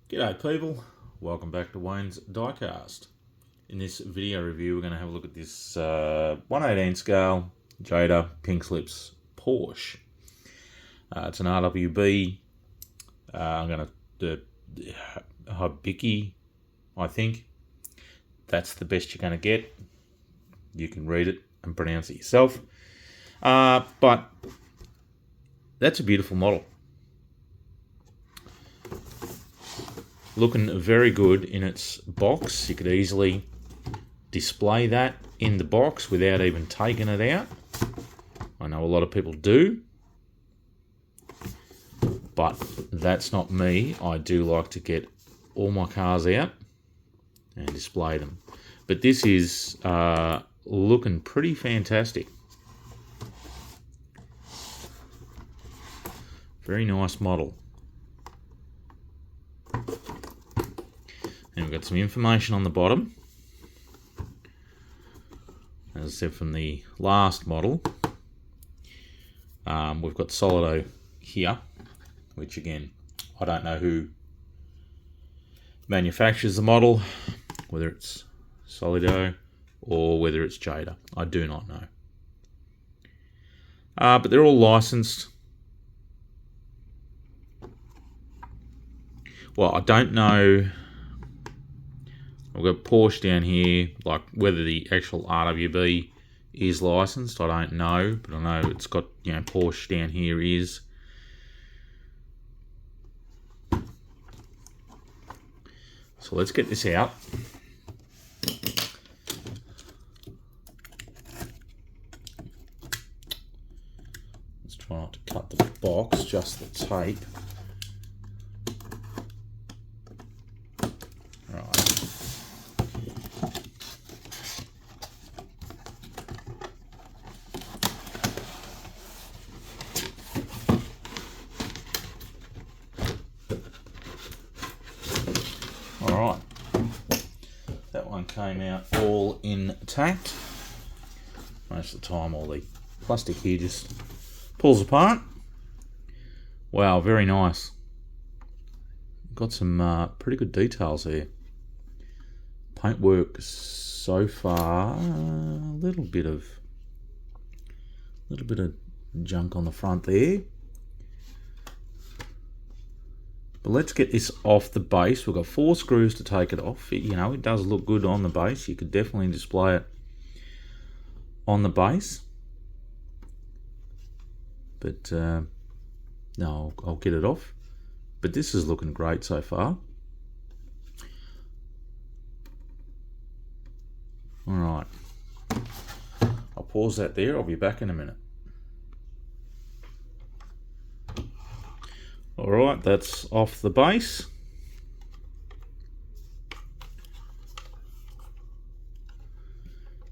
G'day people, welcome back to Wayne's Diecast. In this video review we're going to have a look at this 1/18 scale Jada pink slips Porsche. It's an RWB. I'm going to do Hiboki, I think. That's the best you're going to get. You can read it and pronounce it yourself. But that's a beautiful model. Looking very good in its box. You could easily display that in the box without even taking it out. I know a lot of people do, but that's not me. I do like to get all my cars out and display them. But this is looking pretty fantastic. Very nice model. And we've got some information on the bottom. As I said, from the last model, we've got Solido here, which again, I don't know who manufactures the model, whether it's Solido or whether it's Jada. I do not know. But they're all licensed. Well, I don't know. I've got Porsche down here, like whether the actual RWB is licensed, I don't know, but I know it's got, Porsche down here is. So let's get this out. Let's try not to cut the box, just the tape. Alright, that one came out all intact. Most of the time all the plastic here just pulls apart. Wow, very nice. Got some pretty good details here. Paintwork so far, a little bit of junk on the front there. But let's get this off the base. We've got 4 screws to take it off. It does look good on the base. You could definitely display it on the base. But no, I'll get it off. But this is looking great so far. Alright. I'll pause that there. I'll be back in a minute. Alright, that's off the base.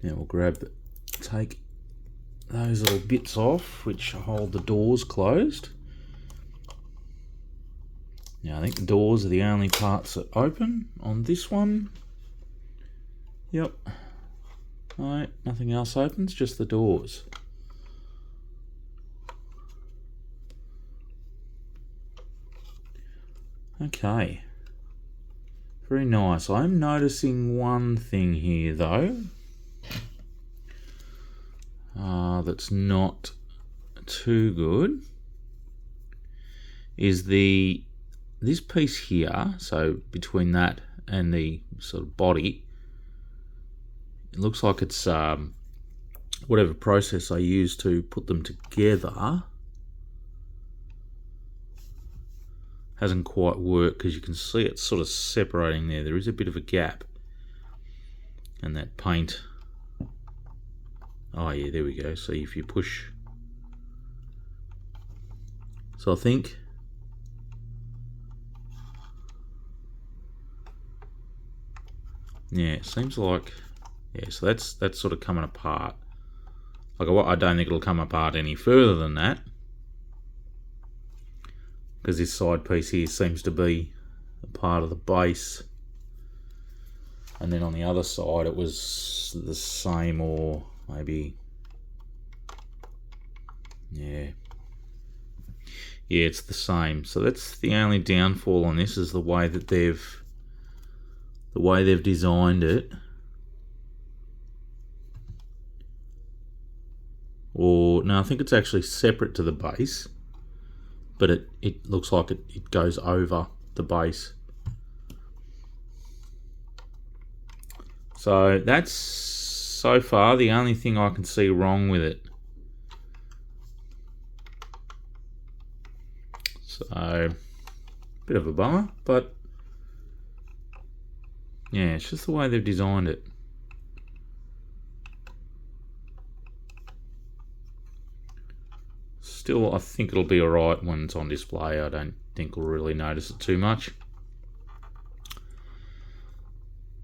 Now we'll take those little bits off which hold the doors closed. Now I think the doors are the only parts that open on this one. Yep. Alright, nothing else opens, just the doors. Okay, very nice. I'm noticing one thing here though, that's not too good, is this piece here, so between that and the sort of body, it looks like it's whatever process I used to put them together hasn't quite worked, because you can see it's sort of separating there. There is a bit of a gap. And that paint, oh yeah, there we go. So if you push, so I think yeah, it seems like, yeah, so that's sort of coming apart. Like, I don't think it'll come apart any further than that, because this side piece here seems to be a part of the base, and then on the other side it was the same, or maybe, yeah, Yeah, it's the same. So that's the only downfall on this, is the way that they've designed it. Or no, I think it's actually separate to the base, but it looks like it goes over the base. So that's so far the only thing I can see wrong with it. So, bit of a bummer, but yeah, it's just the way they've designed it. Still, I think it'll be alright when it's on display. I don't think we'll really notice it too much.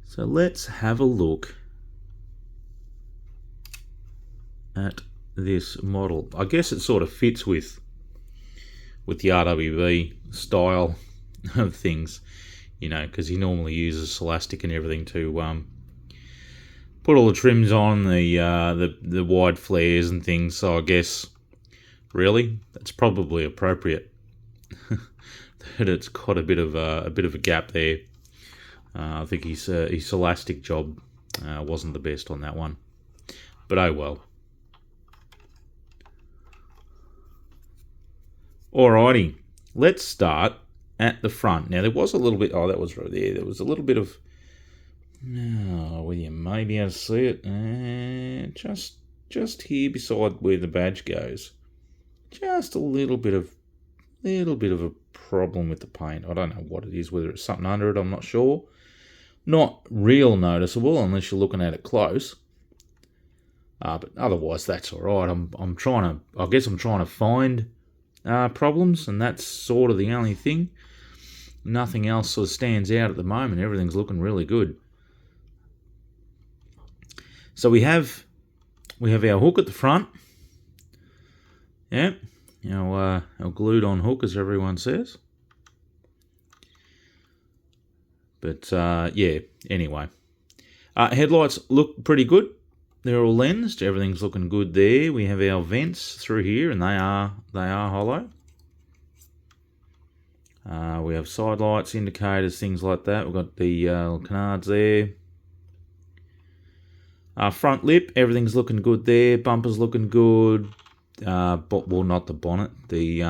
So let's have a look at this model. I guess it sort of fits with the RWB style of things, you know, because he normally uses Scholastic and everything to put all the trims on, the wide flares and things. So I guess really that's probably appropriate. That it's got a bit of a gap there. I think his Scholastic job wasn't the best on that one, but oh well. Alrighty, let's start at the front. Now there was a little bit. Oh, that was right there. There was a little bit of. No, well, you may be able to see it. Just here beside where the badge goes. Just a little bit of a problem with the paint. I don't know what it is. Whether it's something under it, I'm not sure. Not real noticeable unless you're looking at it close. But otherwise, that's all right. I'm trying to find problems, and that's sort of the only thing. Nothing else sort of stands out at the moment. Everything's looking really good. So we have our hook at the front. Yeah, our glued on hook, as everyone says. But yeah, anyway. Headlights look pretty good. They're all lensed. Everything's looking good there. We have our vents through here, and they are hollow. We have side lights, indicators, things like that. We've got the canards there. Front lip, everything's looking good there. Bumper's looking good. But well, not the bonnet. The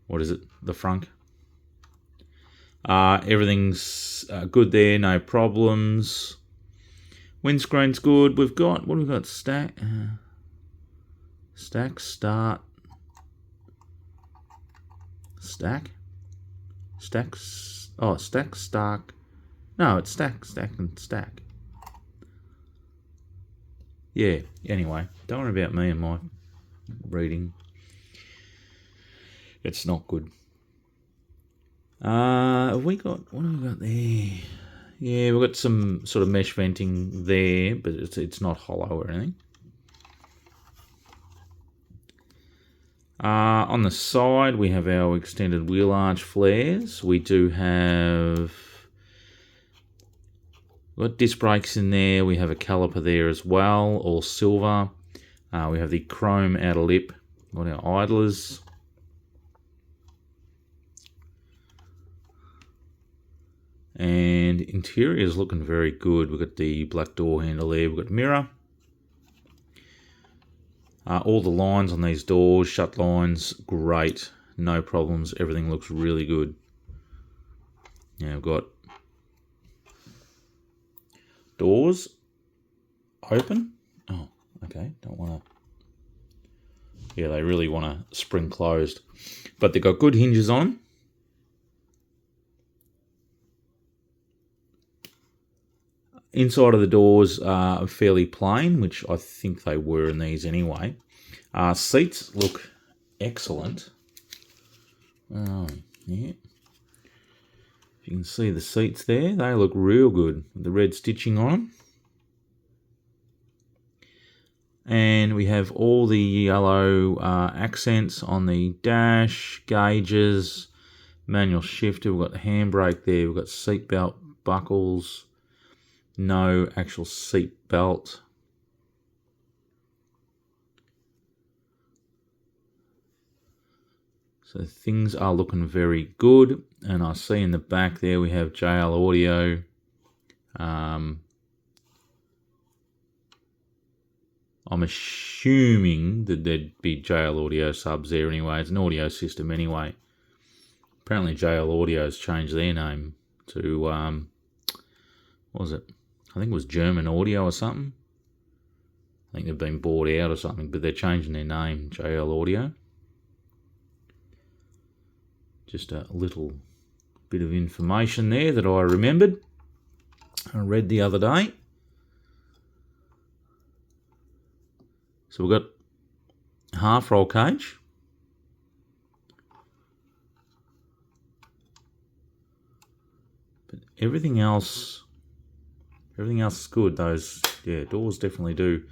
what is it? The frunk. Everything's good there. No problems. Windscreen's good. We've got, what have we got? Stack, start. Stacks. Oh, stack, stack. No, it's stack, and stack. Yeah, anyway, don't worry about me and my reading. It's not good. What have we got there? Yeah, we've got some sort of mesh venting there, but it's not hollow or anything. On the side, we have our extended wheel arch flares. We do have... We've got disc brakes in there. We have a caliper there as well, all silver. We have the chrome outer lip. Got our idlers. And interior is looking very good. We've got the black door handle there. We've got mirror. All the lines on these doors, shut lines, great. No problems. Everything looks really good. Now we've got doors open. Oh, okay. Don't want to. Yeah, they really want to spring closed. But they've got good hinges on them. Inside of the doors are fairly plain, which I think they were in these anyway. Seats look excellent. Oh, yeah. You can see the seats there. They look real good with the red stitching on them. And we have all the yellow accents on the dash, gauges, manual shifter. We've got the handbrake there. We've got seat belt buckles. No actual seat belt. So things are looking very good. And I see in the back there we have JL Audio. I'm assuming that there'd be JL Audio subs there anyway. It's an audio system anyway. Apparently JL Audio has changed their name to, what was it? I think it was German Audio or something. I think they've been bought out or something, but they're changing their name, JL Audio. Just a little bit of information there that I remembered. I read the other day. So we've got half roll cage. But everything else is good. Those, yeah, doors definitely do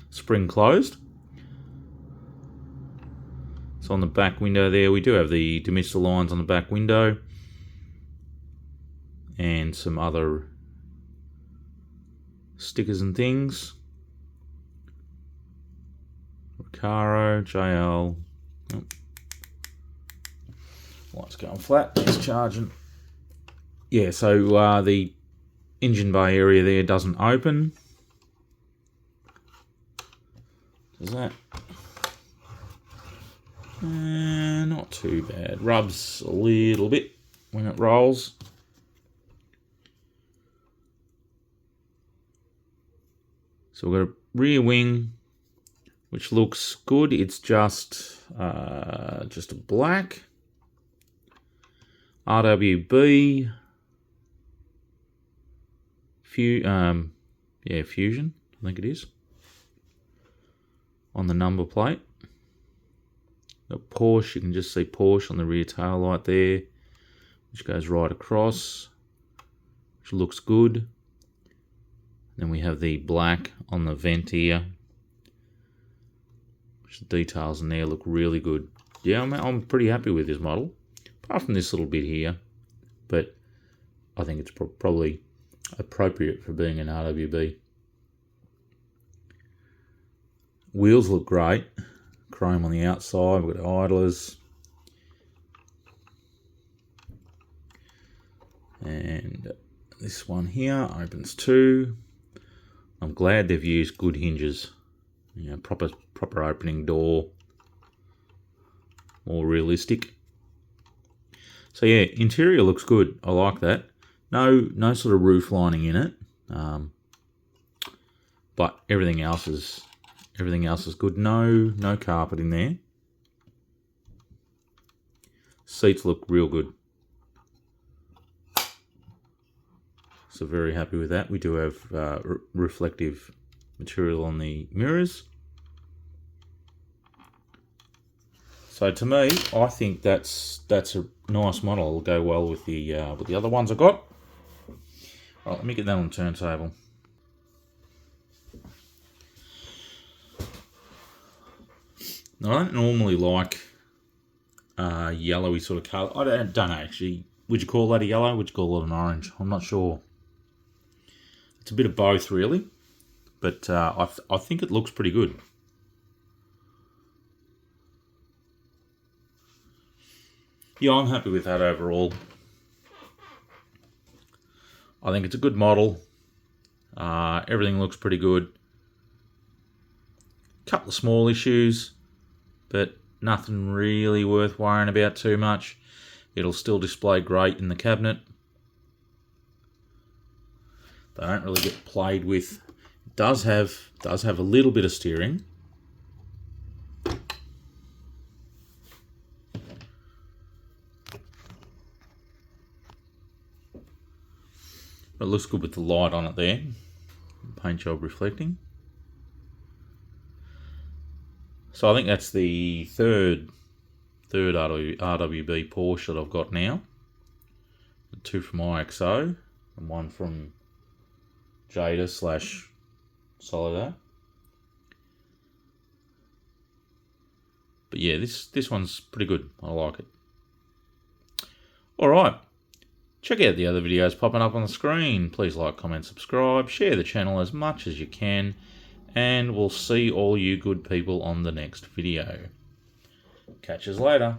spring closed. So on the back window there, we do have the demissile lines on the back window. And some other stickers and things. Recaro, JL. Oh. Light's going flat. It's charging. Yeah, so the engine bay area there doesn't open. Does that? Not too bad. Rubs a little bit when it rolls. So we've got a rear wing, which looks good. It's just a black RWB Fusion, I think it is, on the number plate. Got Porsche, you can just see Porsche on the rear tail light there, which goes right across, which looks good. Then we have the black on the vent here, which the details in there look really good. Yeah, I'm pretty happy with this model, apart from this little bit here, but I think it's probably appropriate for being an RWB. Wheels look great. Chrome on the outside, we've got idlers. And this one here opens too. I'm glad they've used good hinges. You know, proper opening door. More realistic. So yeah, interior looks good. I like that. No sort of roof lining in it. But everything else is good. No carpet in there. Seats look real good. So very happy with that. We do have reflective material on the mirrors. So to me, I think that's a nice model. It'll go well with the other ones I got. Right, let me get that on the turntable. Now, I don't normally like yellowy sort of colour. I don't know actually. Would you call that a yellow? Would you call it an orange? I'm not sure. It's a bit of both really, but I think it looks pretty good. Yeah, I'm happy with that overall. I think it's a good model. Everything looks pretty good. Couple of small issues, but nothing really worth worrying about too much. It'll still display great in the cabinet. They don't really get played with. It does have a little bit of steering. But it looks good with the light on it there. Paint job reflecting. So I think that's the third RWB Porsche that I've got now. 2 from IXO and 1 from Jada / Solido. But yeah, this one's pretty good. I like it. Alright. Check out the other videos popping up on the screen. Please like, comment, subscribe, share the channel as much as you can, and we'll see all you good people on the next video. Catch us later.